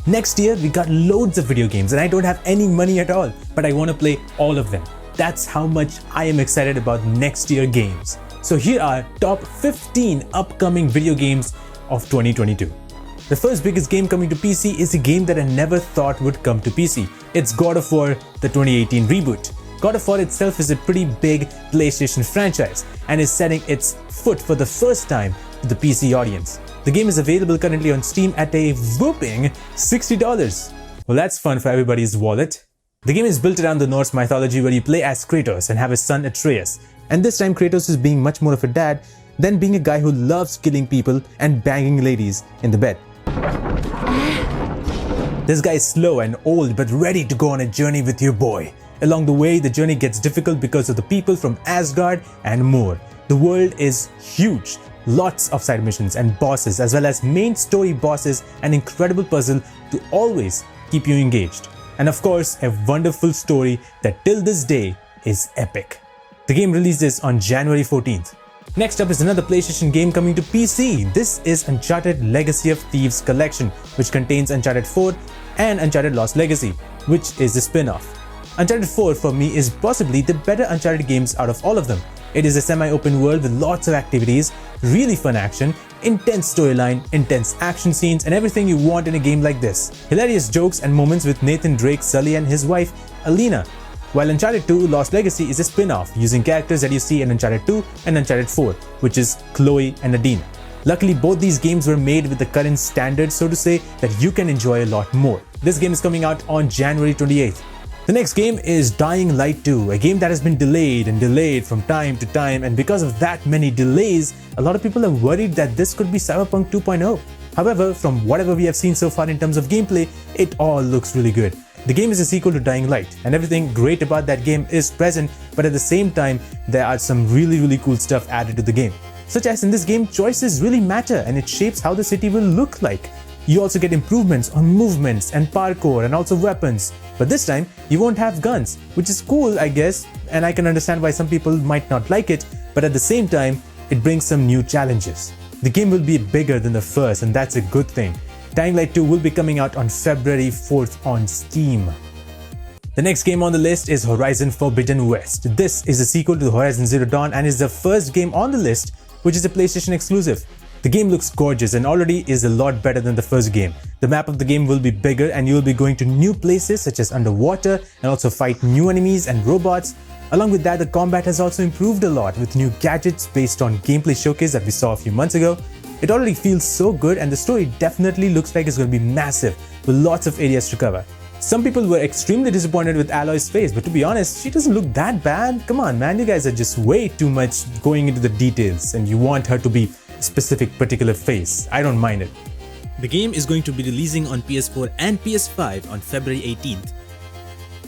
Next year, we got loads of video games and I don't have any money at all, but I want to play all of them. That's how much I am excited about next year games. So here are top 15 upcoming video games of 2022. The first biggest game coming to PC is a game that I never thought would come to PC. It's God of War, the 2018 reboot. God of War itself is a pretty big PlayStation franchise and is setting its foot for the first time to the PC audience. The game is available currently on Steam at a whopping $60. Well, that's fun for everybody's wallet. The game is built around the Norse mythology where you play as Kratos and have a son Atreus. And this time Kratos is being much more of a dad than being a guy who loves killing people and banging ladies in the bed. This guy is slow and old but ready to go on a journey with your boy. Along the way, the journey gets difficult because of the people from Asgard and more. The world is huge. Lots of side missions and bosses as well as main story bosses, an incredible puzzle to always keep you engaged. And of course, a wonderful story that till this day is epic. The game releases on January 14th. Next up is another PlayStation game coming to PC. This is Uncharted Legacy of Thieves Collection, which contains Uncharted 4 and Uncharted Lost Legacy, which is a spin-off. Uncharted 4 for me is possibly the better Uncharted games out of all of them. It is a semi-open world with lots of activities, really fun action, intense storyline, intense action scenes, and everything you want in a game like this. Hilarious jokes and moments with Nathan Drake, Sully and his wife, Alina. While Uncharted 2 Lost Legacy is a spin-off using characters that you see in Uncharted 2 and Uncharted 4, which is Chloe and Nadine. Luckily, both these games were made with the current standards, so to say, that you can enjoy a lot more. This game is coming out on January 28th. The next game is Dying Light 2, a game that has been delayed and delayed from time to time, and because of that many delays, a lot of people are worried that this could be Cyberpunk 2.0. However, from whatever we have seen so far in terms of gameplay, it all looks really good. The game is a sequel to Dying Light, and everything great about that game is present, but at the same time, there are some really cool stuff added to the game. Such as in this game, choices really matter and it shapes how the city will look like. You also get improvements on movements and parkour and also weapons. But this time, you won't have guns, which is cool, I guess, and I can understand why some people might not like it, but at the same time, it brings some new challenges. The game will be bigger than the first, and that's a good thing. Dying Light 2 will be coming out on February 4th on Steam. The next game on the list is Horizon Forbidden West. This is a sequel to Horizon Zero Dawn and is the first game on the list, which is a PlayStation exclusive. The game looks gorgeous and already is a lot better than the first game. The map of the game will be bigger and you will be going to new places such as underwater and also fight new enemies and robots. Along with that, the combat has also improved a lot with new gadgets based on gameplay showcase that we saw a few months ago. It already feels so good and the story definitely looks like it's going to be massive with lots of areas to cover. Some people were extremely disappointed with Aloy's face, but to be honest, she doesn't look that bad. Come on man, you guys are just way too much going into the details and you want her to be specific particular face. I don't mind it. The game is going to be releasing on PS4 and PS5 on February 18th.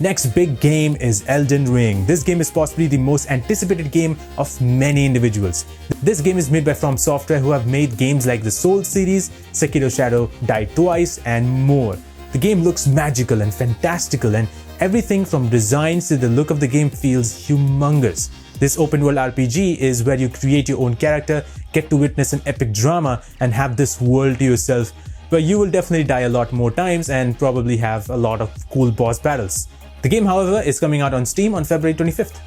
Next big game is Elden Ring. This game is possibly the most anticipated game of many individuals. This game is made by From Software, who have made games like the Souls series, Sekiro Shadow Die Twice and more. The game looks magical and fantastical and everything from designs to the look of the game feels humongous. This open world RPG is where you create your own character, get to witness an epic drama and have this world to yourself, where you will definitely die a lot more times and probably have a lot of cool boss battles. The game, however, is coming out on Steam on February 25th.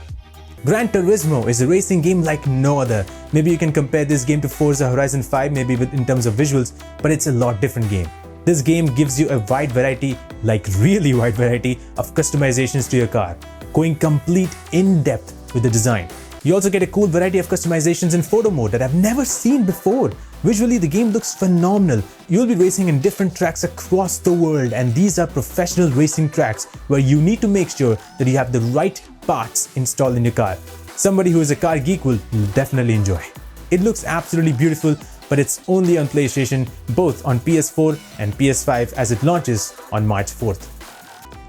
Gran Turismo is a racing game like no other. Maybe you can compare this game to Forza Horizon 5 maybe in terms of visuals, but it's a lot different game. This game gives you a wide variety, like really wide variety, of customizations to your car, going complete in-depth with the design. You also get a cool variety of customizations in photo mode that I've never seen before. Visually, the game looks phenomenal. You'll be racing in different tracks across the world, and these are professional racing tracks where you need to make sure that you have the right parts installed in your car. Somebody who is a car geek will definitely enjoy. It looks absolutely beautiful, but it's only on PlayStation, both on PS4 and PS5 as it launches on March 4th.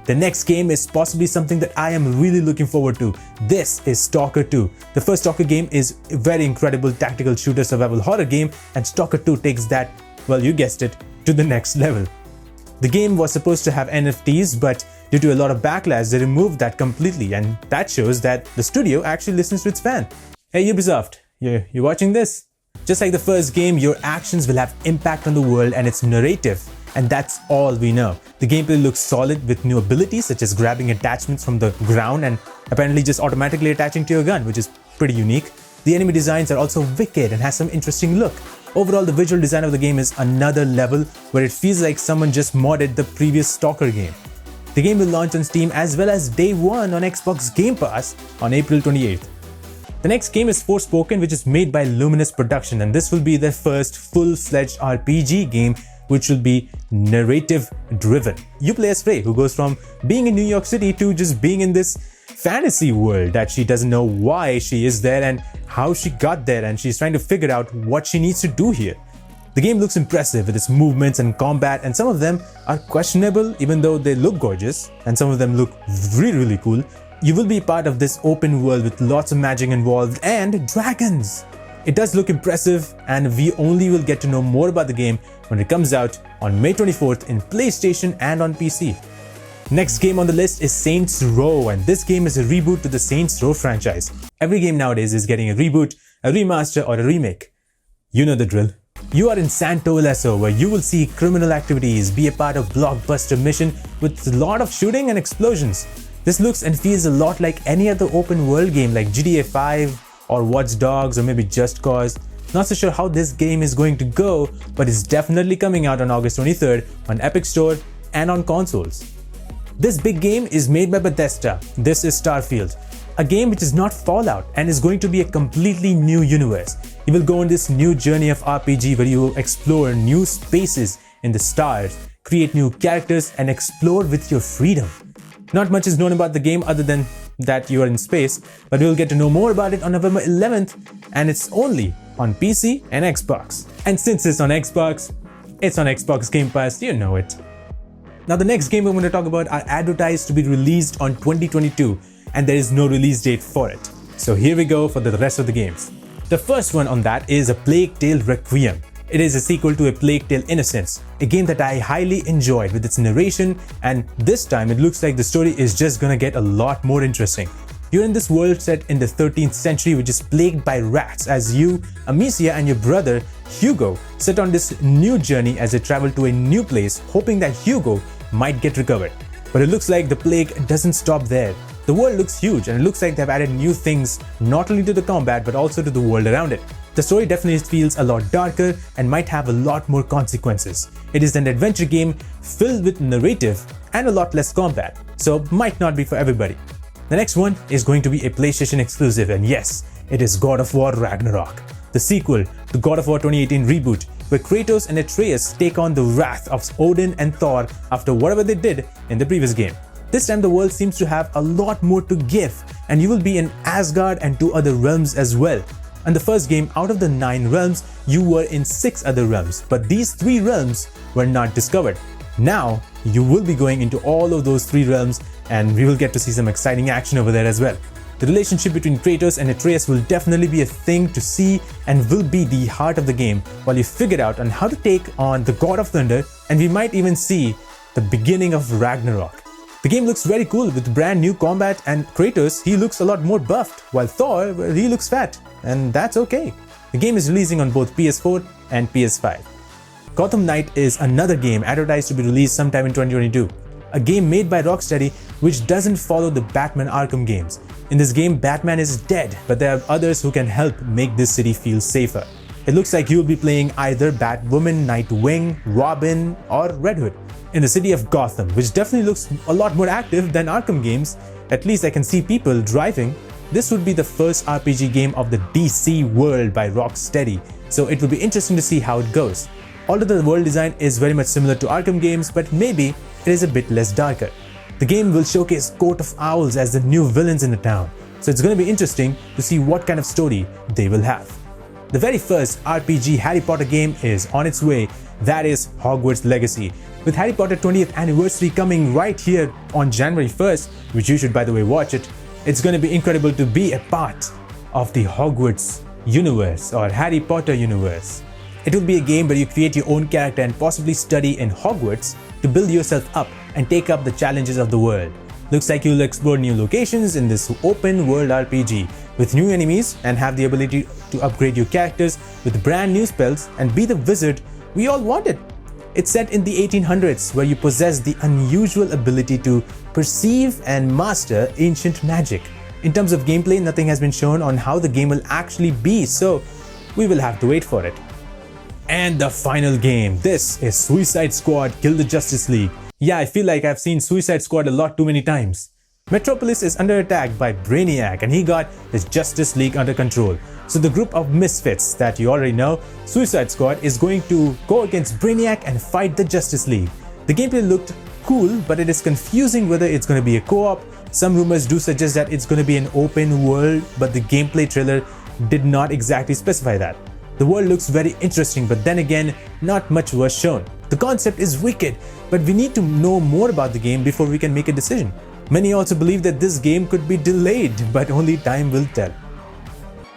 The next game is possibly something that I am really looking forward to. This is Stalker 2. The first Stalker game is a very incredible tactical shooter survival horror game, and Stalker 2 takes that, well, you guessed it, to the next level. The game was supposed to have NFTs, but due to a lot of backlash, they removed that completely, and that shows that the studio actually listens to its fan. Hey Ubisoft, you watching this? Just like the first game, your actions will have impact on the world and its narrative. and that's all we know. The gameplay looks solid with new abilities such as grabbing attachments from the ground and apparently just automatically attaching to your gun, which is pretty unique. The enemy designs are also wicked and has some interesting look. Overall, the visual design of the game is another level where it feels like someone just modded the previous Stalker game. The game will launch on Steam as well as day one on Xbox Game Pass on April 28th. The next game is Forspoken, which is made by Luminous Production, and this will be their first full-fledged RPG game which will be narrative-driven. You play as Frey, who goes from being in New York City to just being in this fantasy world that she doesn't know why she is there and how she got there, and she's trying to figure out what she needs to do here. The game looks impressive with its movements and combat, and some of them are questionable even though they look gorgeous, and some of them look really cool. You will be part of this open world with lots of magic involved and dragons. It does look impressive, and we only will get to know more about the game when it comes out on May 24th in PlayStation and on PC. Next game on the list is Saints Row, and this game is a reboot to the Saints Row franchise. Every game nowadays is getting a reboot, a remaster or a remake. You know the drill. You are in Santo Ileso, where you will see criminal activities, be a part of blockbuster mission with a lot of shooting and explosions. This looks and feels a lot like any other open world game like GTA 5 or Watch Dogs or maybe Just Cause. Not so sure how this game is going to go, but it's definitely coming out on August 23rd on Epic Store and on consoles. This big game is made by Bethesda. This is Starfield, a game which is not Fallout and is going to be a completely new universe. You will go on this new journey of RPG where you will explore new spaces in the stars, create new characters and explore with your freedom. Not much is known about the game other than that you are in space, but we will get to know more about it on November 11th, and it's only on PC and Xbox. And since it's on Xbox Game Pass, you know it. Now the next game we're going to talk about are advertised to be released on 2022, and there is no release date for it. So here we go for the rest of the games. The first one on that is A Plague Tale Requiem. It is a sequel to A Plague Tale Innocence, a game that I highly enjoyed with its narration, and this time it looks like the story is just gonna get a lot more interesting. You're in this world set in the 13th century which is plagued by rats as you, Amicia and your brother Hugo set on this new journey as they travel to a new place hoping that Hugo might get recovered. But it looks like the plague doesn't stop there. The world looks huge and it looks like they've added new things not only to the combat but also to the world around it. The story definitely feels a lot darker and might have a lot more consequences. It is an adventure game filled with narrative and a lot less combat, so might not be for everybody. The next one is going to be a PlayStation exclusive, and yes, it is God of War Ragnarok, the sequel to God of War 2018 reboot, where Kratos and Atreus take on the wrath of Odin and Thor after whatever they did in the previous game. This time the world seems to have a lot more to give, and you will be in Asgard and 2 other realms as well. In the first game, out of the 9 realms, you were in 6 other realms, but these 3 realms were not discovered. Now, you will be going into all of those 3 realms, and we will get to see some exciting action over there as well. The relationship between Kratos and Atreus will definitely be a thing to see and will be the heart of the game while you figure out on how to take on the God of Thunder, and we might even see the beginning of Ragnarok. The game looks very cool with brand new combat, and Kratos, he looks a lot more buffed, while Thor, well, he looks fat, and that's okay. The game is releasing on both PS4 and PS5. Gotham Knight is another game advertised to be released sometime in 2022. A game made by Rocksteady which doesn't follow the Batman Arkham games. In this game, Batman is dead, but there are others who can help make this city feel safer. It looks like you will be playing either Batwoman, Nightwing, Robin, or Red Hood in the city of Gotham, which definitely looks a lot more active than Arkham games. At least I can see people driving. This would be the first RPG game of the DC world by Rocksteady, so it will be interesting to see how it goes. Although the world design is very much similar to Arkham games, but maybe it is a bit less darker. The game will showcase Court of Owls as the new villains in the town, so it's going to be interesting to see what kind of story they will have. The very first RPG Harry Potter game is on its way, that is Hogwarts Legacy. With Harry Potter 20th anniversary coming right here on January 1st, which you should by the way watch it, it's going to be incredible to be a part of the Hogwarts universe or Harry Potter universe. It will be a game where you create your own character and possibly study in Hogwarts to build yourself up and take up the challenges of the world. Looks like you'll explore new locations in this open world RPG with new enemies and have the ability to upgrade your characters with brand new spells and be the wizard we all wanted. It's set in the 1800s where you possess the unusual ability to perceive and master ancient magic. In terms of gameplay, nothing has been shown on how the game will actually be, so we will have to wait for it. And the final game. This is Suicide Squad Kill the Justice League. Yeah, I feel like I've seen Suicide Squad a lot too many times. Metropolis is under attack by Brainiac and he got his Justice League under control. So the group of misfits that you already know, Suicide Squad, is going to go against Brainiac and fight the Justice League. The gameplay looked cool, but it is confusing whether it's going to be a co-op. Some rumors do suggest that it's going to be an open world, but the gameplay trailer did not exactly specify that. The world looks very interesting, but then again, not much was shown. The concept is wicked, but we need to know more about the game before we can make a decision. Many also believe that this game could be delayed, but only time will tell.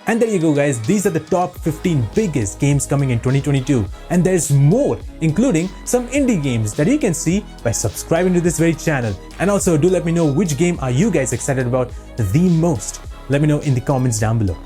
And there you go guys, these are the top 15 biggest games coming in 2022. And there's more, including some indie games that you can see by subscribing to this very channel. And also do let me know which game are you guys excited about the most. Let me know in the comments down below.